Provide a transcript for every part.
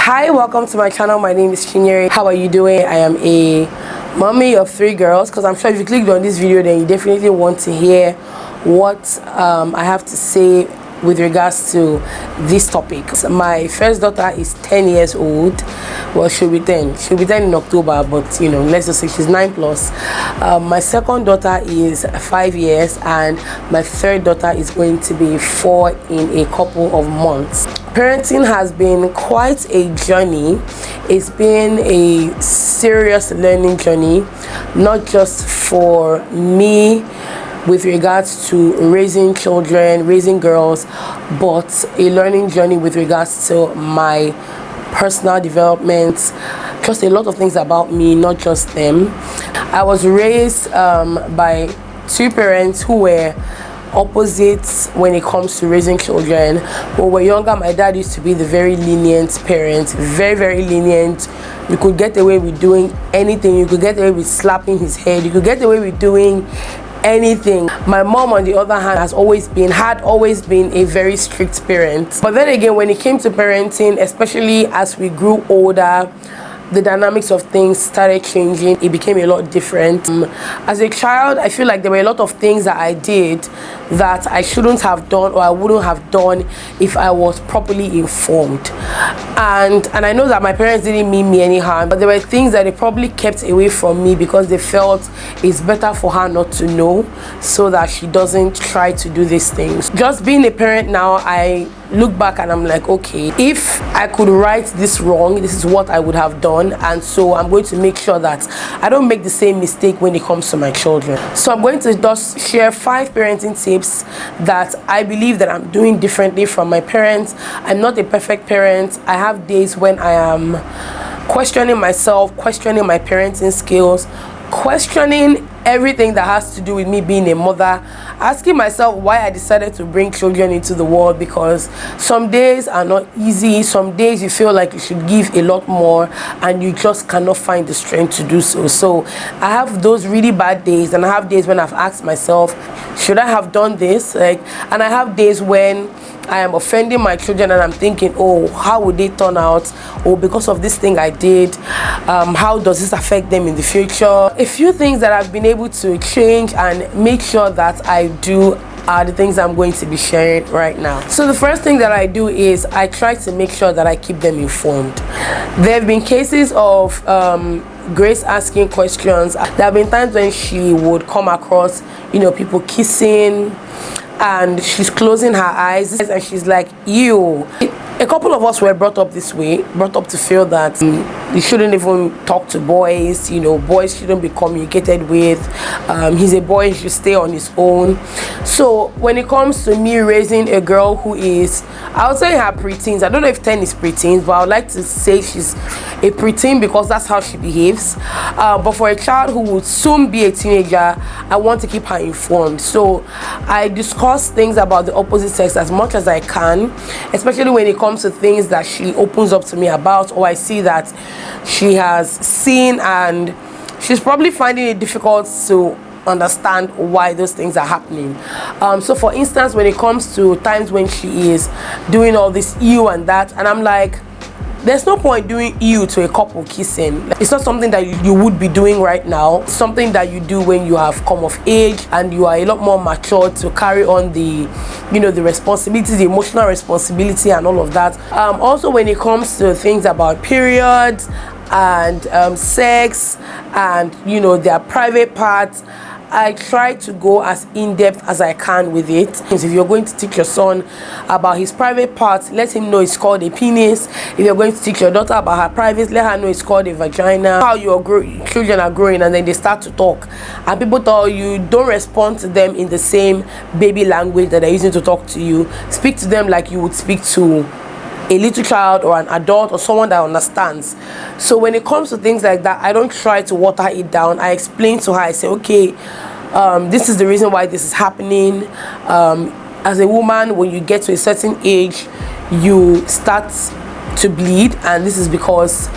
Hi, welcome to my channel. My name is Chinyere. How are you doing? I am a mommy of 3 girls, because I'm sure if you clicked on this video then you definitely want to hear what I have to say with regards to this topic. My first daughter is 10 years old. Well, she'll be 10 in October, but you know, let's just say she's 9 plus. My second daughter is 5 years, and my third daughter is going to be 4 in a couple of months. Parenting has been quite a journey. It's been a serious learning journey, not just for me with regards to raising children, raising girls, but a learning journey with regards to my personal development, just a lot of things about me, not just them. I was raised by 2 parents who were opposites when it comes to raising children. When we were younger, my dad used to be the very lenient parent, very lenient. You could get away with doing anything. You could get away with slapping his head. You could get away with doing anything. My mom, on the other hand, had always been a very strict parent. But then again, when it came to parenting, especially as we grew older, the dynamics of things started changing. It became a lot different. As a child, I feel like there were a lot of things that I did that I shouldn't have done, or I wouldn't have done if I was properly informed. And I know that my parents didn't mean me any harm, but there were things that they probably kept away from me because they felt it's better for her not to know, so that she doesn't try to do these things. Just being a parent now, I look back and I'm like, okay, if I could right this wrong, this is what I would have done, and so I'm going to make sure that I don't make the same mistake when it comes to my children. So I'm going to just share 5 parenting tips that I believe that I'm doing differently from my parents. I'm not a perfect parent. I have days when I am questioning myself, questioning my parenting skills, questioning everything that has to do with me being a mother, asking myself why I decided to bring children into the world, because some days are not easy. Some days you feel like you should give a lot more and you just cannot find the strength to do so. So I have those really bad days, and I have days when I've asked myself, should I have done this? And I have days when I am offending my children and I'm thinking, oh, how would they turn out? Or because of this thing I did, how does this affect them in the future? A few things that I've been able to change and make sure that I do are the things I'm going to be sharing right now. So the first thing that I do is I try to make sure that I keep them informed. There have been cases of Grace asking questions. There have been times when she would come across, people kissing, and she's closing her eyes and she's like, ew. A couple of us were brought up this way, brought up to feel that you shouldn't even talk to boys, boys shouldn't be communicated with. He's a boy, he should stay on his own. So when it comes to me raising a girl who is, I would say her preteens, I don't know if 10 is preteens, but I would like to say she's a preteen because that's how she behaves. But for a child who would soon be a teenager, I want to keep her informed. So I discuss things about the opposite sex as much as I can, especially when it comes to things that she opens up to me about, or I see that she has seen and she's probably finding it difficult to understand why those things are happening. So for instance, when it comes to times when she is doing all this ew and that, and I'm like, there's no point doing ew to a couple kissing. It's not something that you would be doing right now. It's something that you do when you have come of age and you are a lot more mature to carry on the the responsibility, the emotional responsibility and all of that. Also when it comes to things about periods and sex and their private parts, I try to go as in-depth as I can with it. If you're going to teach your son about his private parts, let him know it's called a penis. If you're going to teach your daughter about her privates, let her know it's called a vagina. How your children are growing, and then they start to talk, and people tell you don't respond to them in the same baby language that they're using to talk to you. Speak to them like you would speak to a little child or an adult or someone that understands. So when it comes to things like that, I don't try to water it down. I explain to her. I say, okay, this is the reason why this is happening. As a woman, when you get to a certain age, you start to bleed, and this is because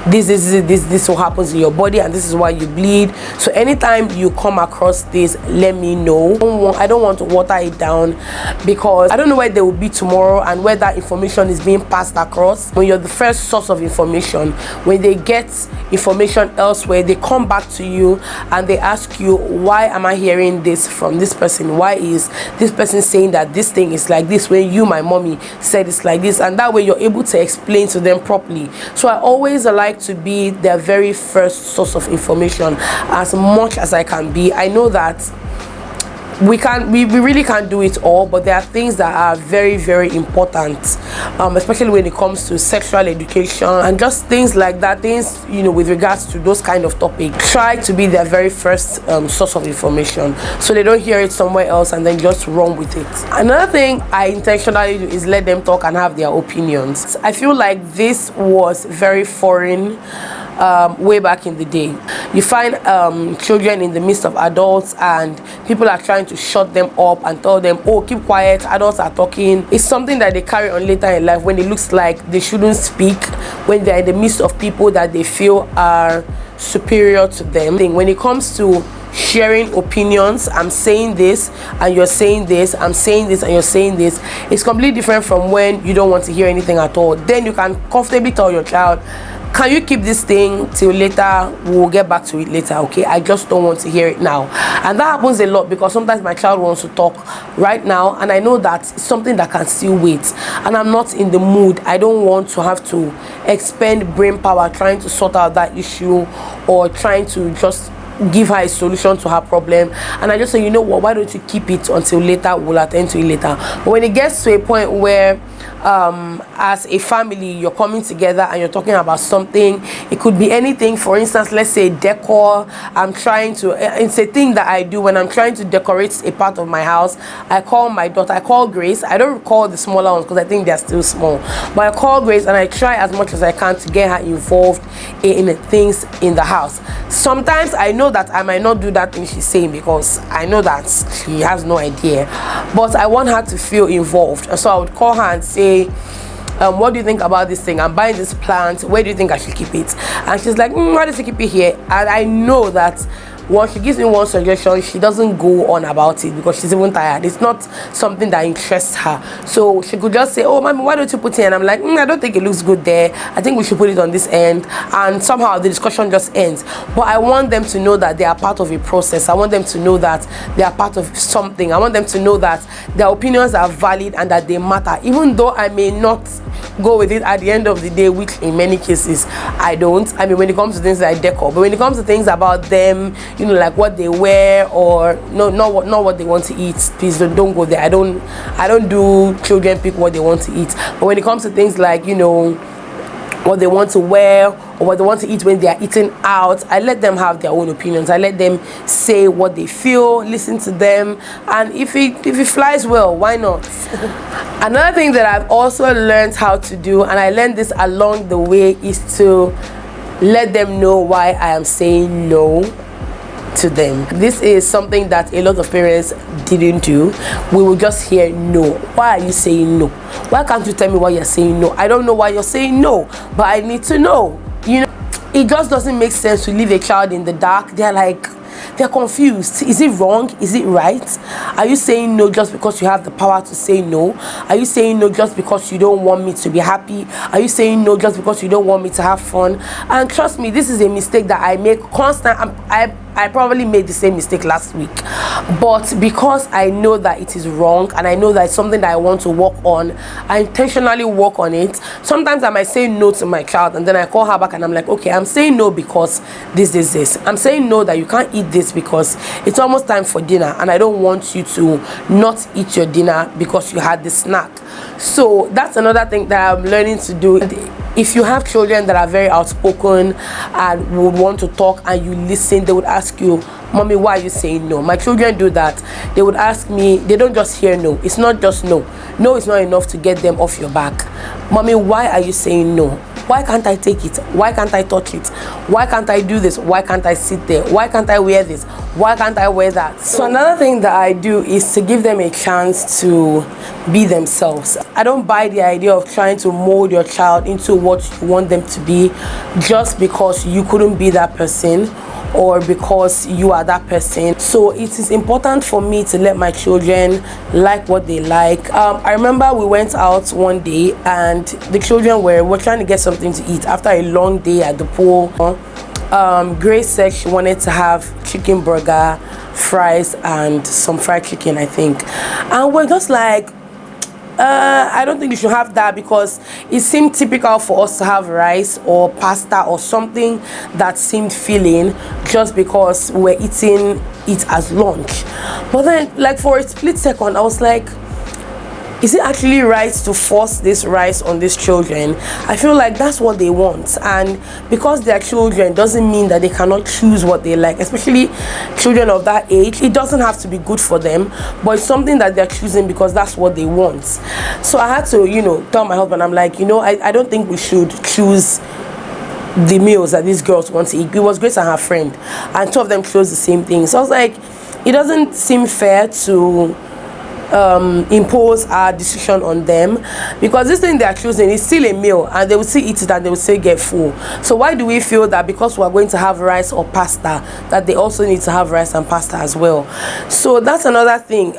this what happens in your body, and this is why you bleed. So anytime you come across this, let me know. I don't want to water it down, because I don't know where they will be tomorrow and where that information is being passed across. When you're the first source of information, when they get information elsewhere, they come back to you and they ask you, why am I hearing this from this person? Why is this person saying that this thing is like this when you, my mommy, said it's like this? And that way you're able to explain to them properly. So I always like to be their very first source of information as much as I can be. I know that we really can't do it all, but there are things that are very, very important, especially when it comes to sexual education and just things like that, things, you know, with regards to those kind of topics. Try to be their very first source of information, so they don't hear it somewhere else and then just run with it. Another thing I intentionally do is let them talk and have their opinions. I feel like this was very foreign way back in the day. You find children in the midst of adults and people are trying to shut them up and tell them, oh, keep quiet, adults are talking. It's something that they carry on later in life when it looks like they shouldn't speak, when they're in the midst of people that they feel are superior to them. When it comes to sharing opinions, I'm saying this and you're saying this, I'm saying this and you're saying this, it's completely different from when you don't want to hear anything at all. Then you can comfortably tell your child, can you keep this thing till later? We'll get back to it later, okay? I just don't want to hear it now. And that happens a lot, because sometimes my child wants to talk right now and I know that it's something that can still wait and I'm not in the mood. I don't want to have to expend brain power trying to sort out that issue or trying to just give her a solution to her problem. And I just say, you know what, why don't you keep it until later? We'll attend to it later. But when it gets to a point where as a family you're coming together and you're talking about something, it could be anything. For instance, let's say decor. I'm trying to, it's a thing that I do when I'm trying to decorate a part of my house. I call my daughter, I call Grace. I don't call the smaller ones because I think they're still small, but I call Grace and I try as much as I can to get her involved in things in the house. Sometimes I know that I might not do that thing she's saying because I know that she has no idea, but I want her to feel involved. And so I would call her and say, what do you think about this thing? I'm buying this plant, where do you think I should keep it? And she's like, why does she keep it here? And I know that once she gives me one suggestion, she doesn't go on about it because she's even tired. It's not something that interests her. So she could just say, oh, mommy, why don't you put it? And I'm like, I don't think it looks good there. I think we should put it on this end. And somehow the discussion just ends. But I want them to know that they are part of a process. I want them to know that they are part of something. I want them to know that their opinions are valid and that they matter, even though I may not go with it at the end of the day, which in many cases I don't. I mean, when it comes to things like decor, but when it comes to things about them, you know, like what they wear or not what they want to eat, please don't go there. I don't do children pick what they want to eat. But when it comes to things like, you know, what they want to wear or what they want to eat when they are eating out, I let them have their own opinions. I let them say what they feel, listen to them, and if it flies well, why not? Another thing that I've also learned how to do, and I learned this along the way, is to let them know why I am saying no to them. This is something that a lot of parents didn't do. We will just hear no. Why are you saying no? Why can't you tell me why you're saying no? I don't know why you're saying no, but I need to know. You know, it just doesn't make sense to leave a child in the dark. They're confused. Is it wrong? Is it right? Are you saying no just because you have the power to say no? Are you saying no just because you don't want me to be happy? Are you saying no just because you don't want me to have fun? And trust me, this is a mistake that I make constant. I probably made the same mistake last week, but because I know that it is wrong and I know that it's something that I want to work on, I intentionally work on it. Sometimes I might say no to my child and then I call her back and I'm like, okay, I'm saying no because this. I'm saying no that you can't eat this because it's almost time for dinner and I don't want you to not eat your dinner because you had the snack. So that's another thing that I'm learning to do. If you have children that are very outspoken and would want to talk and you listen, they would ask you, mommy, why are you saying no? My children do that. They would ask me, they don't just hear no. It's not just no. No is not enough to get them off your back. Mommy, why are you saying no? Why can't I take it? Why can't I touch it? Why can't I do this? Why can't I sit there? Why can't I wear this? Why can't I wear that? So another thing that I do is to give them a chance to be themselves. I don't buy the idea of trying to mold your child into what you want them to be just because you couldn't be that person or because you are that person. So it is important for me to let my children like what they like. I remember we went out one day and the children were trying to get something to eat after a long day at the pool. Grace said she wanted to have chicken burger, fries, and some fried chicken, I think. And we're just like, I don't think you should have that, because it seemed typical for us to have rice or pasta or something that seemed filling just because we're eating it as lunch. But then, like, for a split second, I was like, is it actually right to force this rice on these children? I feel like that's what they want, and because they're children doesn't mean that they cannot choose what they like, especially children of that age. It doesn't have to be good for them, but it's something that they're choosing because that's what they want. So I had to, tell my husband, I'm like, I don't think we should choose the meals that these girls want to eat. It was Grace and her friend, and two of them chose the same thing. So I was like, it doesn't seem fair to impose our decision on them, because this thing they are choosing is still a meal and they will still eat it and they will still get full. So why do we feel that because we are going to have rice or pasta that they also need to have rice and pasta as well? So that's another thing.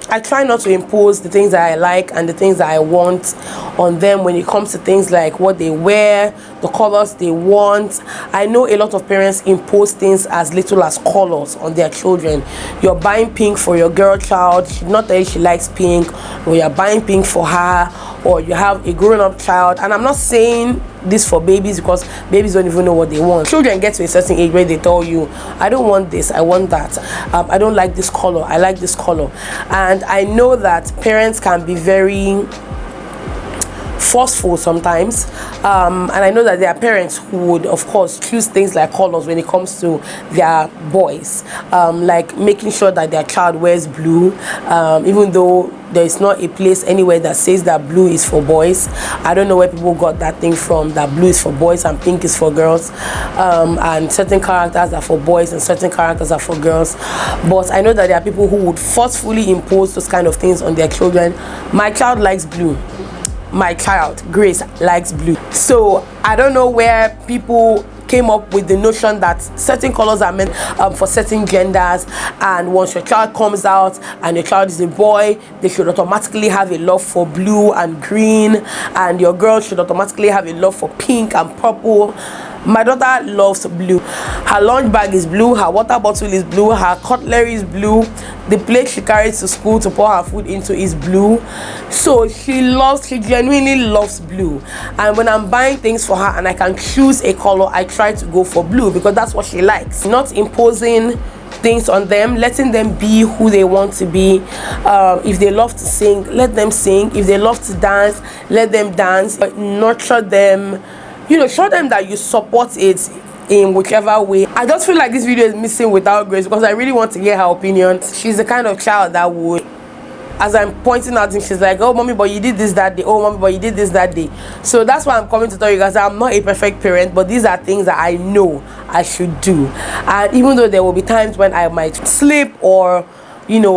I try not to impose the things that I like and the things that I want on them when it comes to things like what they wear, the colors they want. I know a lot of parents impose things as little as colors on their children. You're buying pink for your girl child, she not tell you she likes pink, or you're buying pink for her, or you have a grown-up child. And I'm not saying this for babies, because babies don't even know what they want. Children get to a certain age where they tell you, I don't want this, I want that, I don't like this color, I like this color. And I know that parents can be very forceful sometimes, and I know that there are parents who would of course choose things like colors when it comes to their boys, like making sure that their child wears blue, even though there is not a place anywhere that says that blue is for boys. I don't know where people got that thing from, that blue is for boys and pink is for girls, and certain characters are for boys and certain characters are for girls. But I know that there are people who would forcefully impose those kind of things on their children. My child likes blue. My child, Grace, likes blue. So I don't know where people came up with the notion that certain colors are meant for certain genders, and once your child comes out and your child is a boy, they should automatically have a love for blue and green, and your girl should automatically have a love for pink and purple. My daughter loves blue. Her lunch bag is blue, her water bottle is blue, her cutlery is blue, the plate she carries to school to pour her food into is blue. So she genuinely loves blue. And when I'm buying things for her and I can choose a color, I try to go for blue because that's what she likes. Not imposing things on them, letting them be who they want to be. If they love to sing, let them sing. If they love to dance, let them dance. But nurture them, show them that you support it in whichever way. I just feel like this video is missing without Grace, because I really want to hear her opinion. She's the kind of child that would, as I'm pointing out things, she's like, oh mommy, but you did this that day, oh mommy, but you did this that day. So that's why I'm coming to tell you guys that I'm not a perfect parent, but these are things that I know I should do. And even though there will be times when I might slip or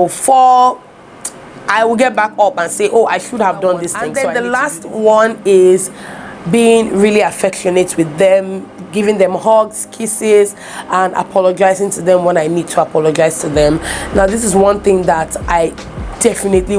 fall, I will get back up and say, oh, I should have done this thing. And then the last one is being really affectionate with them, giving them hugs, kisses, and apologizing to them when I need to apologize to them. Now, this is one thing that I definitely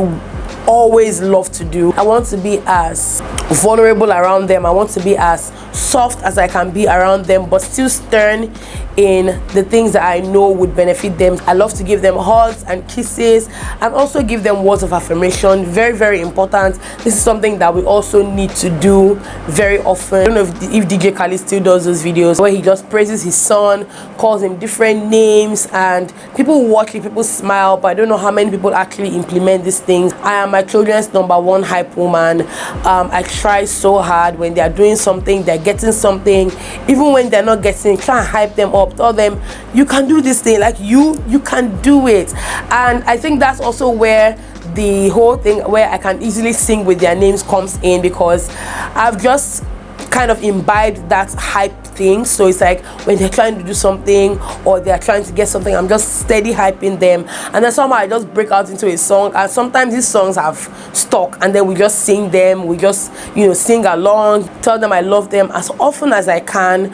always love to do. I want to be as vulnerable around them. I want to be as soft as I can be around them, but still stern in the things that I know would benefit them. I love to give them hugs and kisses, and also give them words of affirmation. Very, very important. This is something that we also need to do very often. I don't know if DJ Khalid still does those videos where he just praises his son, calls him different names, and people watch it, people smile, but I don't know how many people actually implement these things. I am my children's #1 hype woman. I try so hard when they are doing something, they're getting something, even when they're not getting, try and hype them up, tell them you can do this thing, like you can do it. And I think that's also where the whole thing where I can easily sing with their names comes in, because I've just kind of imbibed that hype things. So it's like when they're trying to do something or they're trying to get something, I'm just steady hyping them, and then somehow I just break out into a song. And sometimes these songs have stuck, and then we just sing them, we just, you know, sing along, tell them I love them as often as I can,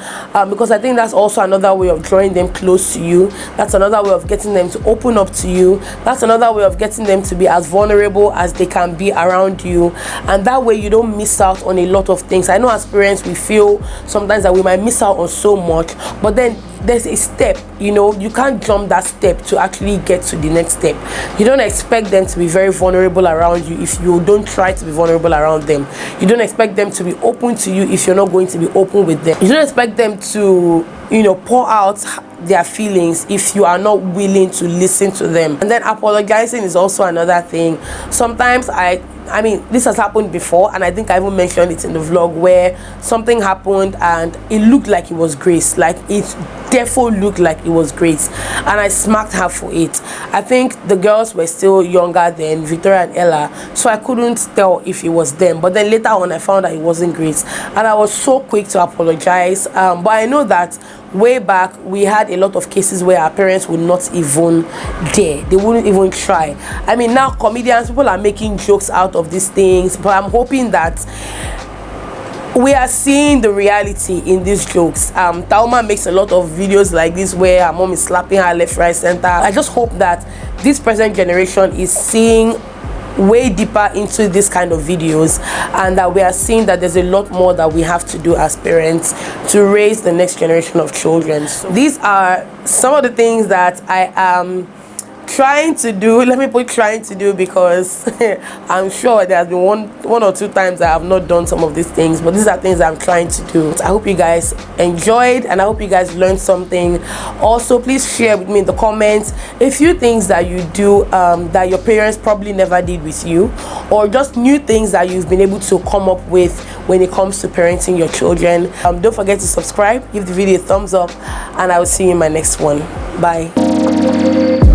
because I think that's also another way of drawing them close to you. That's another way of getting them to open up to you. That's another way of getting them to be as vulnerable as they can be around you, and that way you don't miss out on a lot of things. I know as parents we feel sometimes that we might miss out on so much, but then there's a step, you know, you can't jump that step to actually get to the next step. You don't expect them to be very vulnerable around you if you don't try to be vulnerable around them. You don't expect them to be open to you if you're not going to be open with them. You don't expect them to, you know, pour out their feelings if you are not willing to listen to them. And then apologizing is also another thing. Sometimes I mean, this has happened before, and I think I even mentioned it in the vlog, where something happened and it looked like it was Grace, like it therefore looked like it was Grace, and I smacked her for it. I think the girls were still younger than Victoria and Ella, so I couldn't tell if it was them. But then later on I found that it wasn't Grace, and I was so quick to apologize. But I know that way back we had a lot of cases where our parents would not even dare, they wouldn't even try. I mean, now comedians, people are making jokes out of these things, but I'm hoping that we are seeing the reality in these jokes. Tauma makes a lot of videos like this where her mom is slapping her left, right, center. I just hope that this present generation is seeing way deeper into this kind of videos, and that we are seeing that there's a lot more that we have to do as parents to raise the next generation of children. So these are some of the things that I am trying to do. Let me put trying to do, because I'm sure there has been one or two times I have not done some of these things, but these are things I'm trying to do. I hope you guys enjoyed, and I hope you guys learned something. Also, please share with me in the comments a few things that you do that your parents probably never did with you, or just new things that you've been able to come up with when it comes to parenting your children. Don't forget to subscribe, give the video a thumbs up, and I will see you in my next one. Bye.